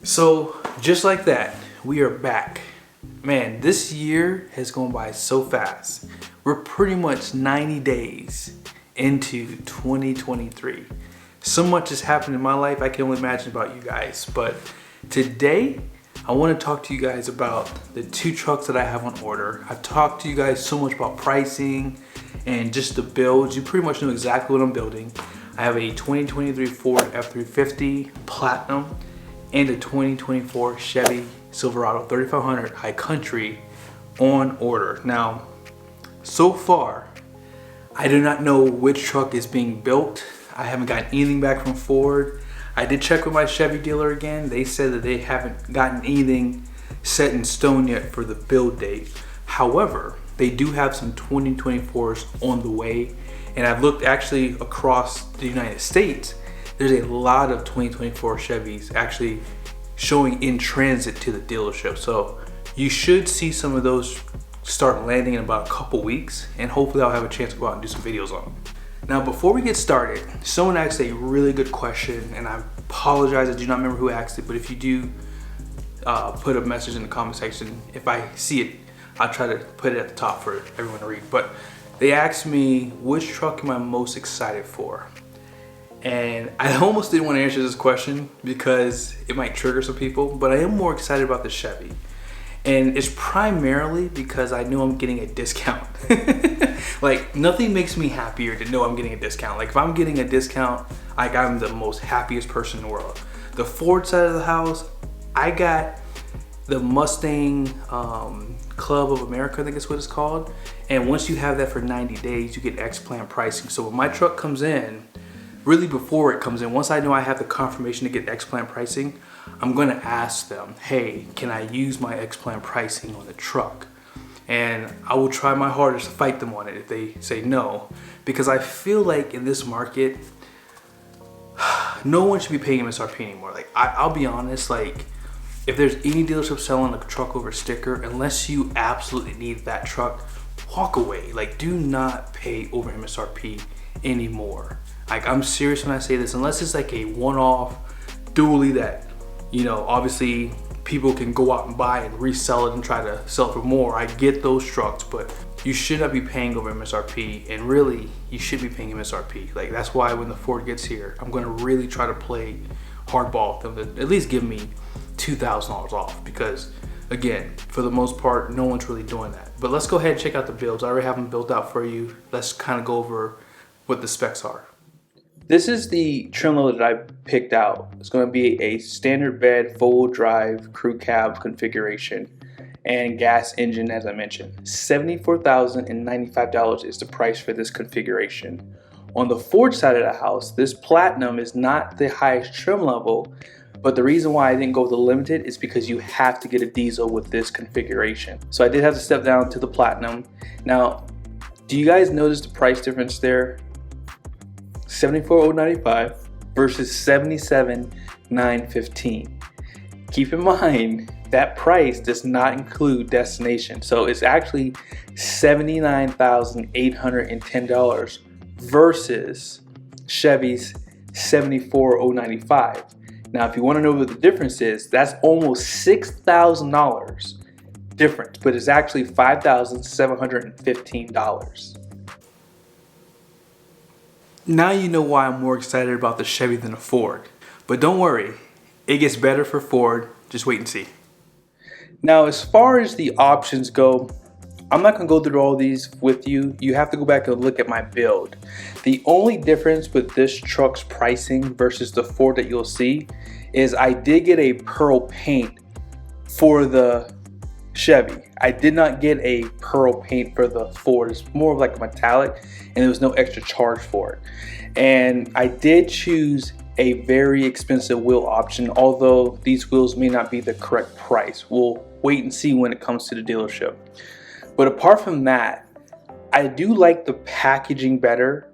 So just like that, we are back. Man, this year has gone by so fast. We're pretty much 90 days into 2023. So much has happened in my life, I can only imagine about you guys. But today, I want to talk to you guys about the two trucks that I have on order. I've talked to you guys so much about pricing and just the builds. You pretty much know exactly what I'm building. I have a 2023 Ford F350 Platinum and a 2024 Chevy Silverado 3500 High Country on order. Now, so far, I do not know which truck is being built. I haven't gotten anything back from Ford. I did check with my Chevy dealer again. They said that they haven't gotten anything set in stone yet for the build date. However, they do have some 2024s on the way. And I've looked actually across the United States. There's a lot of 2024 Chevys actually showing in transit to the dealership. So you should see some of those start landing in about a couple weeks, and hopefully I'll have a chance to go out and do some videos on them. Now, before we get started, someone asked a really good question, and I apologize, I do not remember who asked it, but if you do put a message in the comment section, if I see it, I'll try to put it at the top for everyone to read. But they asked me, which truck am I most excited for? And I almost didn't want to answer this question because it might trigger some people, but I am more excited about the Chevy. And it's primarily because I know I'm getting a discount. Like, nothing makes me happier to know I'm getting a discount. Like, if I'm getting a discount, like, I'm the most happiest person in the world. The Ford side of the house, I got the Mustang Club of America, I think is what it's called. And once you have that for 90 days, you get X-Plan pricing. So when my truck comes in, really before it comes in, once I know I have the confirmation to get X-Plan pricing, I'm gonna ask them, hey, can I use my X-Plan pricing on the truck? And I will try my hardest to fight them on it if they say no, because I feel like in this market, no one should be paying MSRP anymore. Like, I'll be honest, like, if there's any dealership selling a truck over sticker, unless you absolutely need that truck, walk away. Like, do not pay over MSRP anymore. Like, I'm serious when I say this, unless it's like a one-off dually that, you know, obviously people can go out and buy and resell it and try to sell it for more. I get those trucks, but you should not be paying over MSRP, and really, you should be paying MSRP. Like, that's why when the Ford gets here, I'm gonna really try to play hardball with them to at least give me $2,000 off, because again, for the most part, no one's really doing that. But let's go ahead and check out the builds. I already have them built out for you. Let's kind of go over what the specs are. This is the trim level that I picked out. It's going to be a standard bed, full drive, crew cab configuration, and gas engine, as I mentioned. $74,095 is the price for this configuration. On the Ford side of the house, this Platinum is not the highest trim level, but the reason why I didn't go with the Limited is because you have to get a diesel with this configuration. So I did have to step down to the Platinum. Now, do you guys notice the price difference there? $74,095 versus $77,915. Keep in mind that price does not include destination, so it's actually $79,810 versus Chevy's $74,095. Now, if you want to know what the difference is, that's almost $6,000 difference, but it's actually $5,715. Now you know why I'm more excited about the Chevy than the Ford. But don't worry, it gets better for Ford. Just wait and see. Now, as far as the options go, I'm not gonna go through all these with you. You have to go back and look at my build. The only difference with this truck's pricing versus the Ford that you'll see is I did get a pearl paint for the Chevy. I did not get a pearl paint for the Ford. It's more of like a metallic, and there was no extra charge for it. And I did choose a very expensive wheel option, although these wheels may not be the correct price. We'll wait and see when it comes to the dealership. But apart from that, I do like the packaging better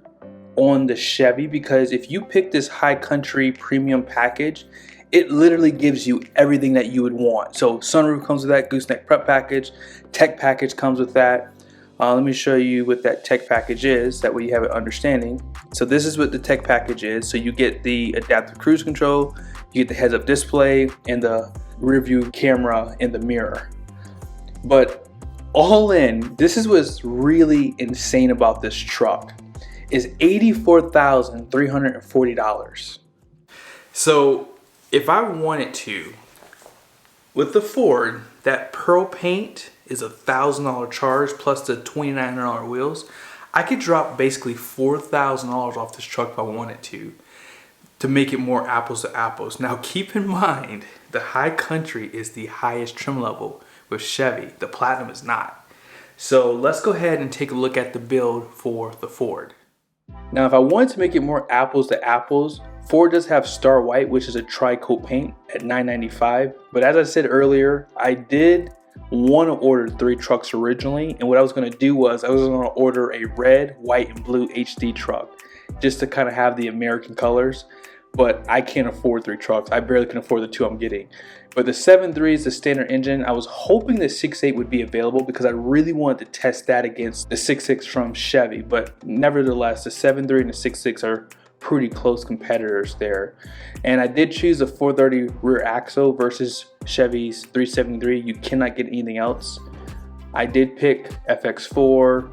on the Chevy, because if you pick this High Country premium package, it literally gives you everything that you would want. So sunroof comes with that, gooseneck prep package, tech package comes with that. Let me show you what that tech package is, that way you have an understanding. So this is what the tech package is. So you get the adaptive cruise control, You get the heads-up display and the rear view camera in the mirror. But all in, this is what's really insane about this truck, is $84,340. So if I wanted to, with the Ford, that pearl paint is a $1,000 charge plus the $2,900 wheels. I could drop basically $4,000 off this truck if I wanted to make it more apples to apples. Now keep in mind, the High Country is the highest trim level with Chevy. The Platinum is not. So let's go ahead and take a look at the build for the Ford. Now if I wanted to make it more apples to apples, Ford does have Star White, which is a tri-coat paint at $995. But as I said earlier, I did want to order 3 trucks originally, and what I was going to do was I was going to order a red, white, and blue HD truck just to kind of have the American colors. But I can't afford 3 trucks. I barely can afford the 2 I'm getting. But the 7.3 is the standard engine. I was hoping the 6.8 would be available because I really wanted to test that against the 6.6 from Chevy. But nevertheless, the 7.3 and the 6.6 are pretty close competitors there. And I did choose the 430 rear axle versus Chevy's 373. You cannot get anything else. I did pick FX4,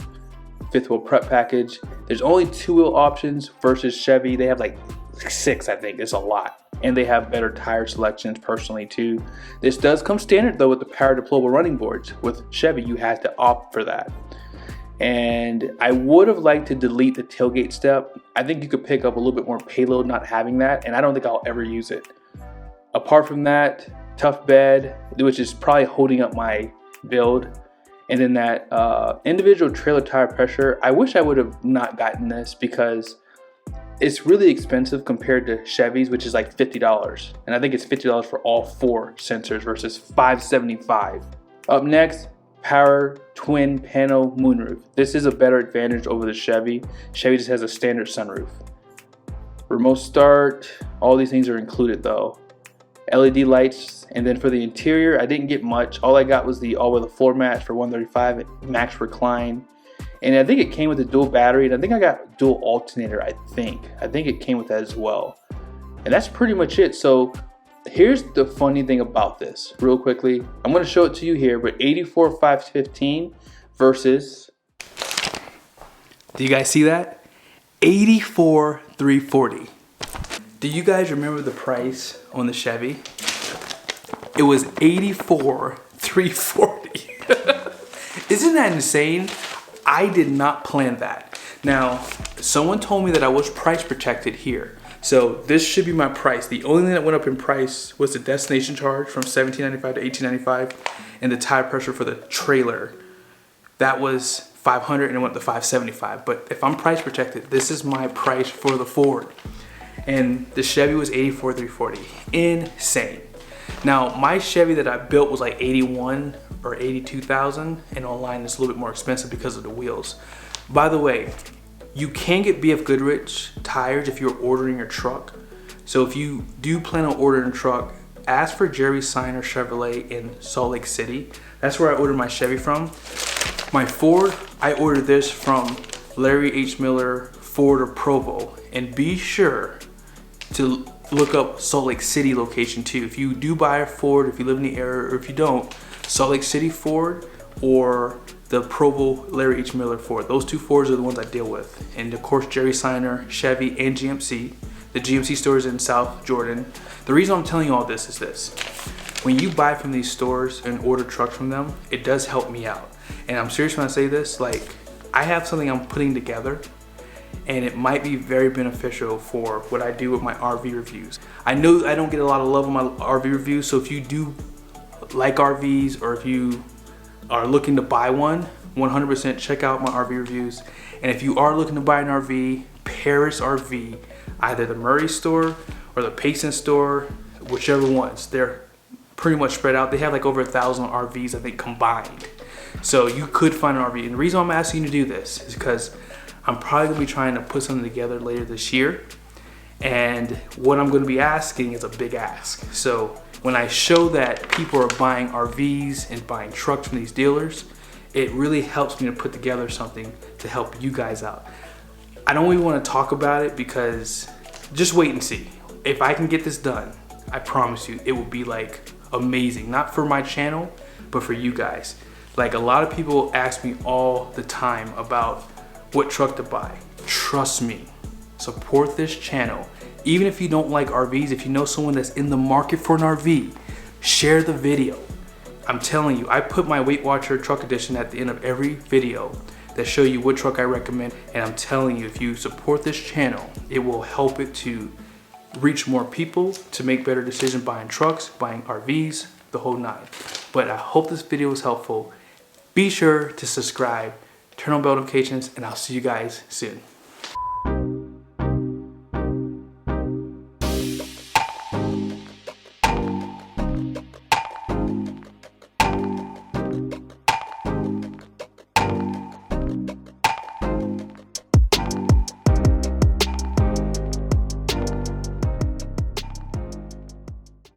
5th wheel prep package. There's only 2 wheel options versus Chevy. They have like 6, I think. It's a lot. And they have better tire selections personally too. This does come standard though with the power deployable running boards. With Chevy, you have to opt for that. And I would have liked to delete the tailgate step. I think you could pick up a little bit more payload not having that, and I don't think I'll ever use it. Apart from that, tough bed, which is probably holding up my build. And then that individual trailer tire pressure, I wish I would have not gotten this because it's really expensive compared to Chevy's, which is like $50. And I think it's $50 for all 4 sensors versus $575. Up next, power twin panel moonroof. This is a better advantage over the Chevy. Chevy just has a standard sunroof. Remote start, all these things are included though. LED lights, and then for the interior, I didn't get much. All I got was the all-weather floor mats for $135, max recline. And I think it came with a dual battery, and I think I got dual alternator, I think it came with that as well. And that's pretty much it. So here's the funny thing about this, real quickly. I'm going to show it to you here, but 84,515 versus, do you guys see that? 84,340. Do you guys remember the price on the Chevy? It was 84,340. Isn't that insane? I did not plan that. Now, someone told me that I was price protected here. So this should be my price. The only thing that went up in price was the destination charge from $17.95 to $18.95, and the tire pressure for the trailer. That was $500 and it went to $575. But if I'm price protected, this is my price for the Ford. And the Chevy was $84,340. Insane. Now, my Chevy that I built was like $81,000 or $82,000, and online it's a little bit more expensive because of the wheels. By the way, you can get BFGoodrich tires if you're ordering your truck. So if you do plan on ordering a truck, ask for Jerry Signer Chevrolet in Salt Lake City. That's where I ordered my Chevy from. My Ford, I ordered this from Larry H. Miller Ford of Provo. And be sure to look up Salt Lake City location too. If you do buy a Ford, if you live in the area, or if you don't, Salt Lake City Ford or the Provo Larry H. Miller Ford. Those 2 Fords are the ones I deal with. And of course, Jerry Signer, Chevy, and GMC. The GMC store is in South Jordan. The reason I'm telling you all this is this. When you buy from these stores and order trucks from them, it does help me out. And I'm serious when I say this, like, I have something I'm putting together, and it might be very beneficial for what I do with my RV reviews. I know I don't get a lot of love on my RV reviews, so if you do like RVs, or if you are looking to buy one, 100% check out my RV reviews. And if you are looking to buy an RV, Paris RV, either the Murray store or the Payson store, whichever ones, they're pretty much spread out. They have like over 1,000 RVs, I think, combined. So you could find an RV. And the reason I'm asking you to do this is because I'm probably gonna be trying to put something together later this year. And what I'm gonna be asking is a big ask. So when I show that people are buying RVs and buying trucks from these dealers, it really helps me to put together something to help you guys out. I don't even want to talk about it because just wait and see. If I can get this done, I promise you, it will be like amazing. Not for my channel, but for you guys. Like a lot of people ask me all the time about what truck to buy. Trust me, support this channel. Even if you don't like RVs, if you know someone that's in the market for an RV, share the video. I'm telling you, I put my Weight Watcher truck edition at the end of every video that show you what truck I recommend. And I'm telling you, if you support this channel, it will help it to reach more people, to make better decisions buying trucks, buying RVs, the whole nine. But I hope this video was helpful. Be sure to subscribe, turn on bell notifications, and I'll see you guys soon.